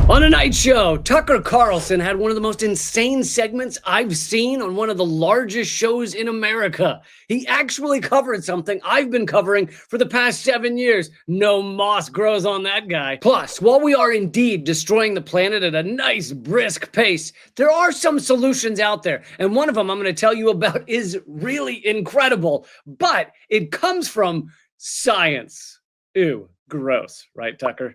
On a night show, Tucker Carlson had one of the most insane segments I've seen on one of the largest shows in America. He actually covered something I've been covering for the past 7 years. No moss grows on that guy. Plus, while we are indeed destroying the planet at a nice, brisk pace, there are some solutions out there. And one of them I'm going to tell you about is really incredible, but it comes from science. Ew, gross, right, Tucker?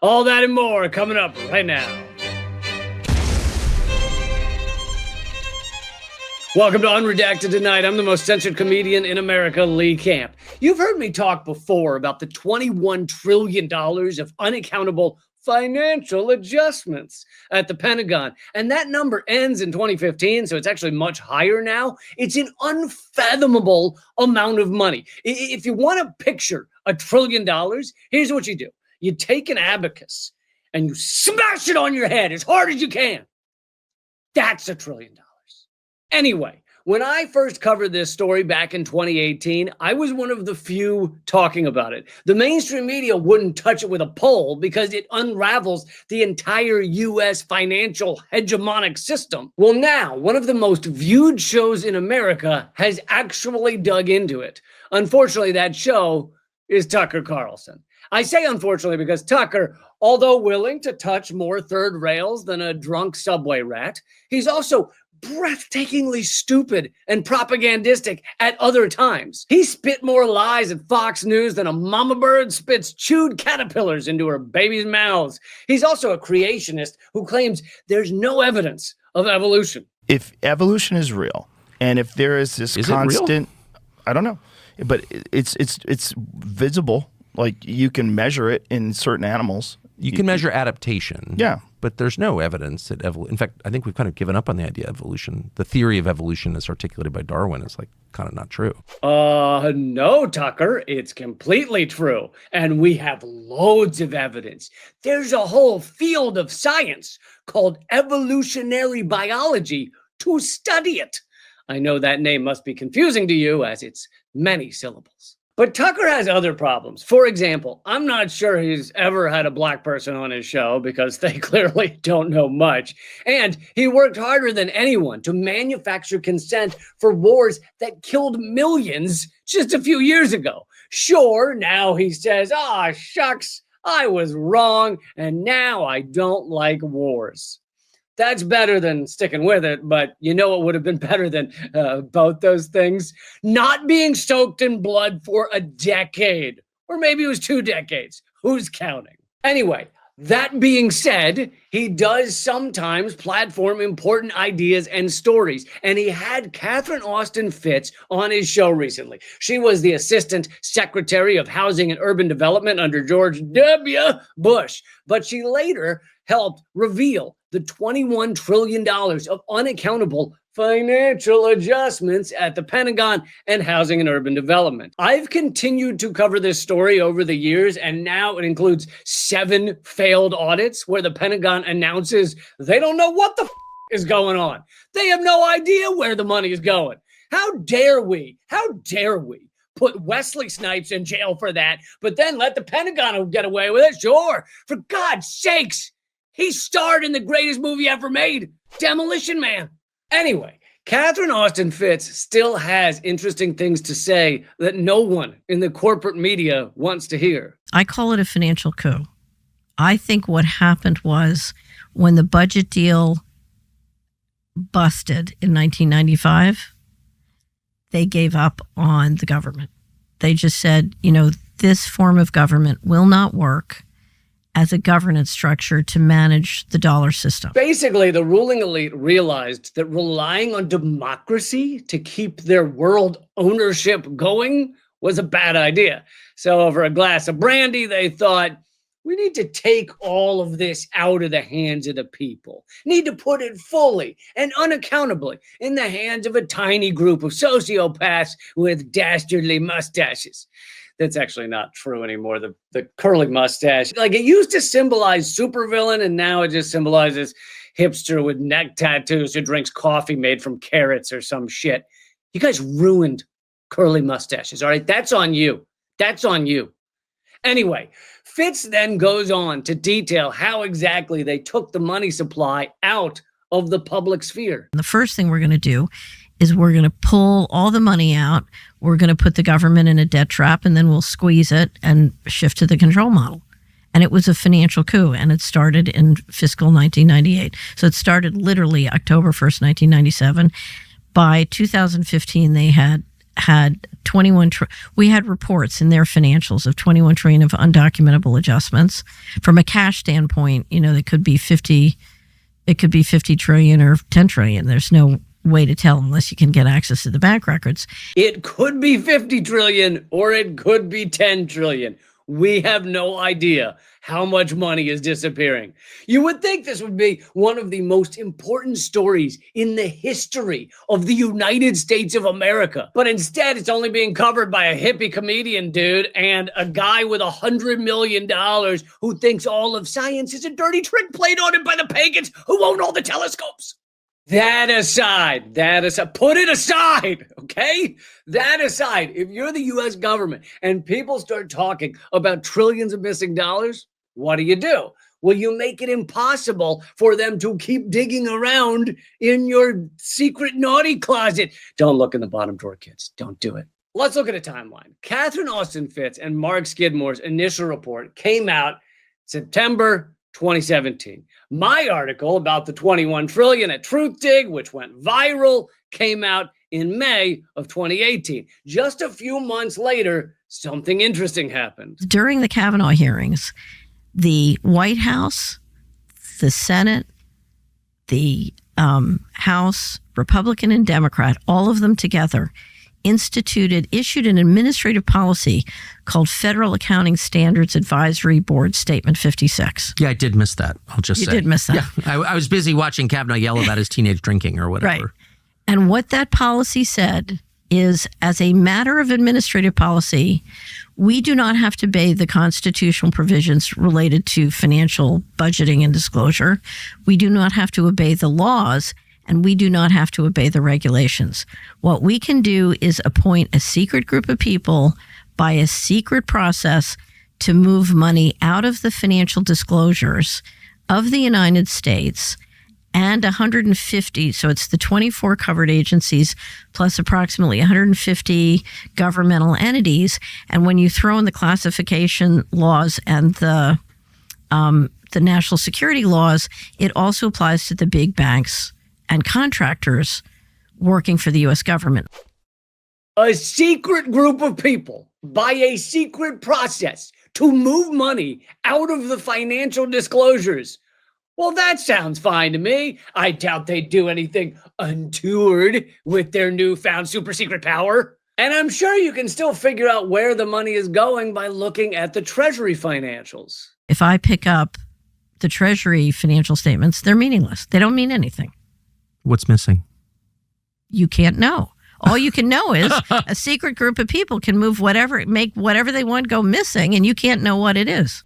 All that and more coming up right now. Welcome to Unredacted Tonight. I'm the most censored comedian in America, Lee Camp. You've heard me talk before about the $21 trillion of unaccountable financial adjustments at the Pentagon. And that number ends in 2015, so it's actually much higher now. It's an unfathomable amount of money. If you want to picture $1 trillion, here's what you do. You take an abacus and you smash it on your head as hard as you can. That's $1 trillion. Anyway, when I first covered this story back in 2018, I was one of the few talking about it. The mainstream media wouldn't touch it with a pole because it unravels the entire U.S. financial hegemonic system. Well, now, one of the most viewed shows in America has actually dug into it. Unfortunately, that show is Tucker Carlson. I say unfortunately because Tucker, although willing to touch more third rails than a drunk subway rat, he's also breathtakingly stupid and propagandistic at other times. He spit more lies at Fox News than a mama bird spits chewed caterpillars into her baby's mouths. He's also a creationist who claims there's no evidence of evolution. If evolution is real, and if there is this constant, I don't know, but it's visible. Like, you can measure it in certain animals. You can measure adaptation. Yeah. But there's no evidence that in fact, I think we've kind of given up on the idea of evolution. The theory of evolution as articulated by Darwin is like kind of not true. No, Tucker, it's completely true. And we have loads of evidence. There's a whole field of science called evolutionary biology to study it. I know that name must be confusing to you as it's many syllables. But Tucker has other problems. For example, I'm not sure he's ever had a black person on his show because they clearly don't know much. And he worked harder than anyone to manufacture consent for wars that killed millions just a few years ago. Sure, now he says, shucks, I was wrong, and now I don't like wars. That's better than sticking with it, but you know what would have been better than both those things? Not being soaked in blood for a decade. Or maybe it was 2 decades. Who's counting? Anyway, that being said, he does sometimes platform important ideas and stories, and he had Catherine Austin Fitts on his show recently. She was the Assistant Secretary of Housing and Urban Development under George W. Bush, but she later helped reveal the $21 trillion of unaccountable financial adjustments at the Pentagon and Housing and Urban Development. I've continued to cover this story over the years, and now it includes 7 failed audits where the Pentagon announces they don't know what the is going on. They have no idea where the money is going. How dare we put Wesley Snipes in jail for that, but then let the Pentagon get away with it? Sure. For God's sakes, he starred in the greatest movie ever made, Demolition Man. Anyway, Catherine Austin Fitts still has interesting things to say that no one in the corporate media wants to hear. I call it a financial coup. I think what happened was when the budget deal busted in 1995, they gave up on the government. They just said, this form of government will not work as a governance structure to manage the dollar system. Basically, the ruling elite realized that relying on democracy to keep their world ownership going was a bad idea. So over a glass of brandy, they thought, we need to take all of this out of the hands of the people. Need to put it fully and unaccountably in the hands of a tiny group of sociopaths with dastardly mustaches. That's actually not true anymore. The curly mustache, like, it used to symbolize supervillain, and now it just symbolizes hipster with neck tattoos who drinks coffee made from carrots or some shit. You guys ruined curly mustaches, all right? That's on you. That's on you. Anyway, Fitz then goes on to detail how exactly they took the money supply out of the public sphere. The first thing we're going to do is we're going to pull all the money out. We're going to put the government in a debt trap, and then we'll squeeze it and shift to the control model. And it was a financial coup, and it started in fiscal 1998. So it started literally October 1st, 1997. By 2015, they had 21 we had reports in their financials of 21 trillion of undocumentable adjustments. From a cash standpoint, it could be 50 trillion or 10 trillion. There's no way to tell unless you can get access to the bank records. It could be 50 trillion or it could be 10 trillion. We have no idea how much money is disappearing. You would think this would be one of the most important stories in the history of the United States of America. But instead, it's only being covered by a hippie comedian dude and a guy with $100 million who thinks all of science is a dirty trick played on him by the pagans who own all the telescopes. That aside, put it aside, okay? That aside, if you're the U.S. government and people start talking about trillions of missing dollars, what do? Well, you make it impossible for them to keep digging around in your secret naughty closet. Don't look in the bottom drawer, kids. Don't do it. Let's look at a timeline. Catherine Austin Fitts and Mark Skidmore's initial report came out September 2017. My article about the 21 trillion at TruthDig, which went viral, came out in May of 2018. Just a few months later, something interesting happened. During the Kavanaugh hearings, the White House, the Senate, the House, Republican and Democrat, all of them together, issued an administrative policy called Federal Accounting Standards Advisory Board Statement 56. Yeah, I did miss that. I'll just say. You did miss that. Yeah, I was busy watching Kavanaugh yell about his teenage drinking or whatever. Right. And what that policy said is, as a matter of administrative policy, we do not have to obey the constitutional provisions related to financial budgeting and disclosure. We do not have to obey the laws, and we do not have to obey the regulations. What we can do is appoint a secret group of people by a secret process to move money out of the financial disclosures of the United States and 150, so it's the 24 covered agencies plus approximately 150 governmental entities. And when you throw in the classification laws and the national security laws, it also applies to the big banks and contractors working for the U.S. government. A secret group of people by a secret process to move money out of the financial disclosures. Well, that sounds fine to me. I doubt they'd do anything untoward with their newfound super secret power. And I'm sure you can still figure out where the money is going by looking at the Treasury financials. If I pick up the Treasury financial statements, they're meaningless. They don't mean anything. What's missing? You can't know. All you can know is a secret group of people can make whatever they want go missing, and you can't know what it is.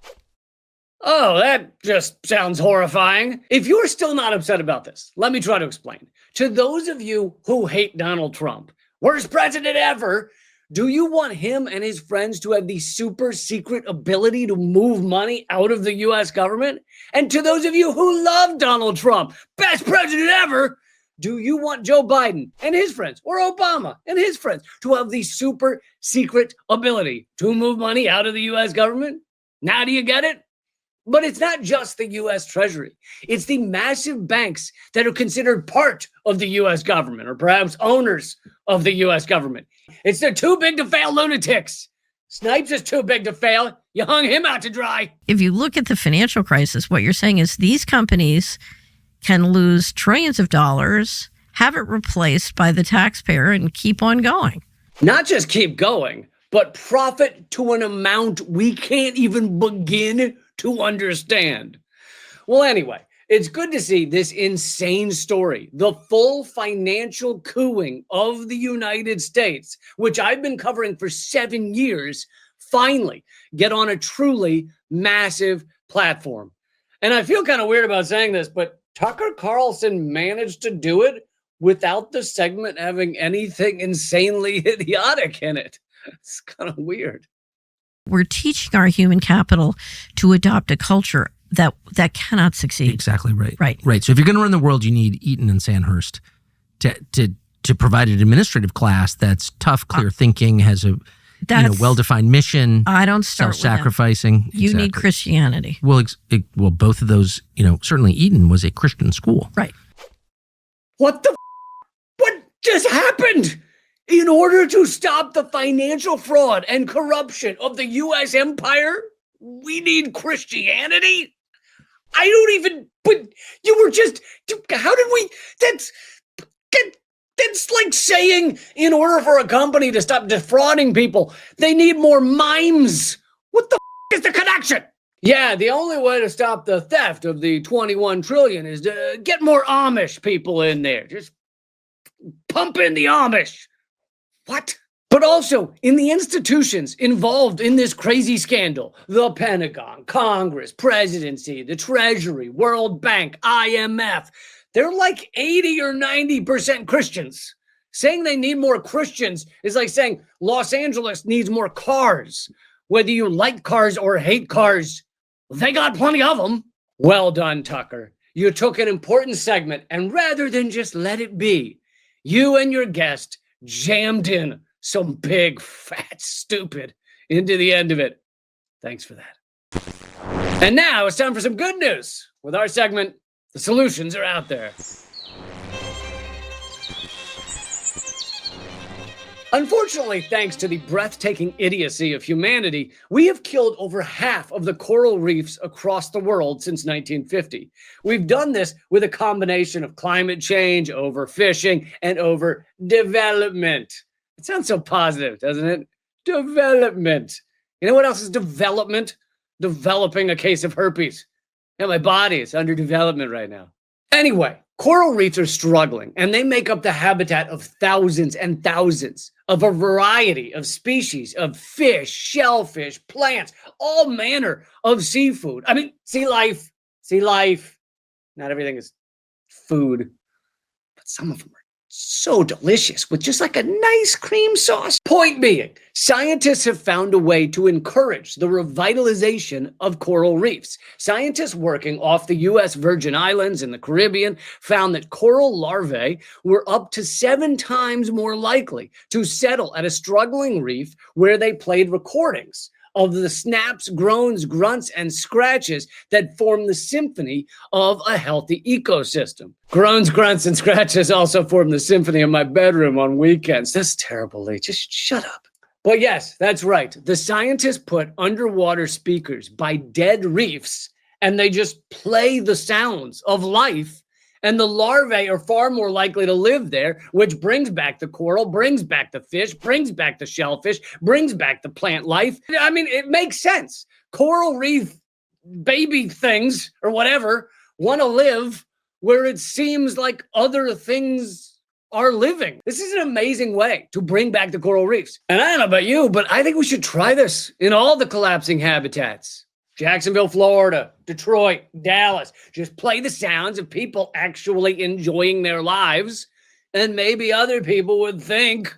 Oh, that just sounds horrifying. If you're still not upset about this, let me try to explain. To those of you who hate Donald Trump, worst president ever, do you want him and his friends to have the super secret ability to move money out of the U.S. government? And to those of you who love Donald Trump, best president ever, do you want Joe Biden and his friends, or Obama and his friends, to have the super secret ability to move money out of the U.S. government? Now do you get it? But it's not just the U.S. Treasury. It's the massive banks that are considered part of the U.S. government, or perhaps owners of the U.S. government. It's the too big to fail lunatics. Snipes is too big to fail. You hung him out to dry. If you look at the financial crisis, what you're saying is these companies can lose trillions of dollars, have it replaced by the taxpayer, and keep on going. Not just keep going, but profit to an amount we can't even begin to understand. Well, anyway, it's good to see this insane story, the full financial cooing of the United States, which I've been covering for 7 years, finally get on a truly massive platform. And I feel kind of weird about saying this, but Tucker Carlson managed to do it without the segment having anything insanely idiotic in it. It's kind of weird. We're teaching our human capital to adopt a culture that cannot succeed. Exactly right. Right. So if you're going to run the world, you need Eaton and Sandhurst to provide an administrative class that's tough, clear thinking, has a well-defined mission. I don't start with self-sacrificing. You need Christianity. Well, both of those. Certainly Eaton was a Christian school. Right. What just happened? In order to stop the financial fraud and corruption of the U.S. empire, we need Christianity? But you were just, how did we, that's like saying in order for a company to stop defrauding people, they need more mimes. What the is the connection? Yeah, the only way to stop the theft of the 21 trillion is to get more Amish people in there. Just pump in the Amish. What? But also, in the institutions involved in this crazy scandal, the Pentagon, Congress, presidency, the Treasury, World Bank, IMF, they're like 80 or 90% Christians. Saying they need more Christians is like saying Los Angeles needs more cars. Whether you like cars or hate cars, they got plenty of them. Well done, Tucker. You took an important segment, and rather than just let it be, you and your guest jammed in some big, fat, stupid into the end of it. Thanks for that. And now it's time for some good news. With our segment, the solutions are out there. Unfortunately, thanks to the breathtaking idiocy of humanity, we have killed over half of the coral reefs across the world since 1950. We've done this with a combination of climate change, overfishing, and overdevelopment. It sounds so positive, doesn't it? Development. You know what else is development? Developing a case of herpes. Yeah, my body is under development right now. Anyway, coral reefs are struggling, and they make up the habitat of thousands and thousands of a variety of species of fish, shellfish, plants, all manner of seafood. I mean, sea life. Not everything is food, but some of them are so delicious with just like a nice cream sauce. Point being, scientists have found a way to encourage the revitalization of coral reefs. Scientists working off the U.S. Virgin Islands and the Caribbean found that coral larvae were up to 7 times more likely to settle at a struggling reef where they played recordings of the snaps, groans, grunts, and scratches that form the symphony of a healthy ecosystem. Groans, grunts, and scratches also form the symphony of my bedroom on weekends. That's terrible, Lee. Just shut up. But yes, that's right. The scientists put underwater speakers by dead reefs, and they just play the sounds of life. And the larvae are far more likely to live there, which brings back the coral, brings back the fish, brings back the shellfish, brings back the plant life. I mean, it makes sense. Coral reef baby things or whatever want to live where it seems like other things are living. This is an amazing way to bring back the coral reefs. And I don't know about you, but I think we should try this in all the collapsing habitats. Jacksonville, Florida, Detroit, Dallas. Just play the sounds of people actually enjoying their lives. And maybe other people would think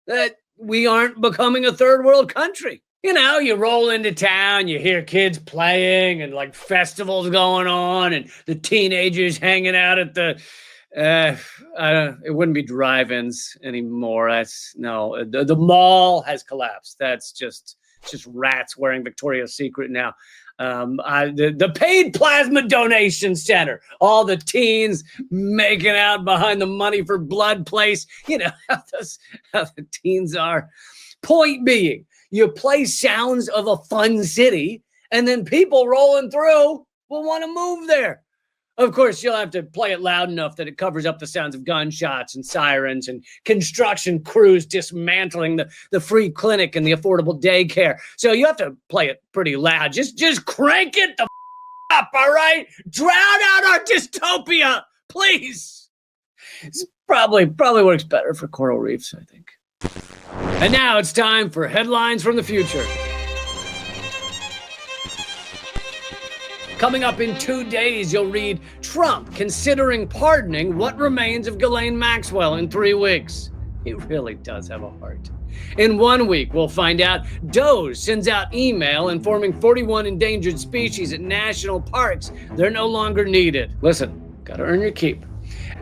that we aren't becoming a third world country. You know, you roll into town, you hear kids playing and like festivals going on and the teenagers hanging out at the, it wouldn't be drive-ins anymore. The mall has collapsed. It's just rats wearing Victoria's Secret now. The paid plasma donation center, all the teens making out behind the money for blood place. You know how the teens are. Point being, you play sounds of a fun city, and then people rolling through will want to move there. Of course, you'll have to play it loud enough that it covers up the sounds of gunshots and sirens and construction crews dismantling the free clinic and the affordable daycare. So you have to play it pretty loud. Just crank it the up, all right? Drown out our dystopia, please. This probably works better for coral reefs, I think. And now it's time for headlines from the future. Coming up in 2 days, you'll read Trump considering pardoning what remains of Ghislaine Maxwell in 3 weeks. He really does have a heart. In 1 week, we'll find out DOGE sends out email informing 41 endangered species at national parks they're no longer needed. Listen, gotta earn your keep.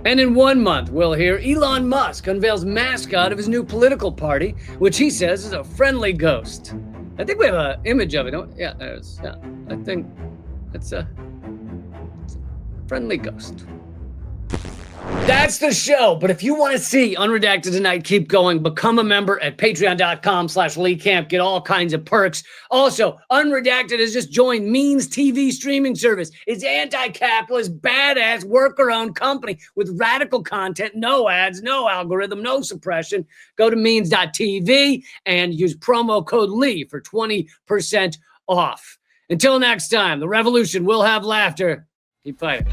And in 1 month, we'll hear Elon Musk unveils mascot of his new political party, which he says is a friendly ghost. I think we have an image of it. Yeah, there's. Yeah, I think it's a friendly ghost. That's the show. But if you want to see Unredacted Tonight keep going, become a member at patreon.com/Lee Camp. Get all kinds of perks. Also, Unredacted has just joined Means TV streaming service. It's anti-capitalist, badass, worker-owned company with radical content, no ads, no algorithm, no suppression. Go to means.tv and use promo code Lee for 20% off. Until next time, the revolution will have laughter. Keep fighting.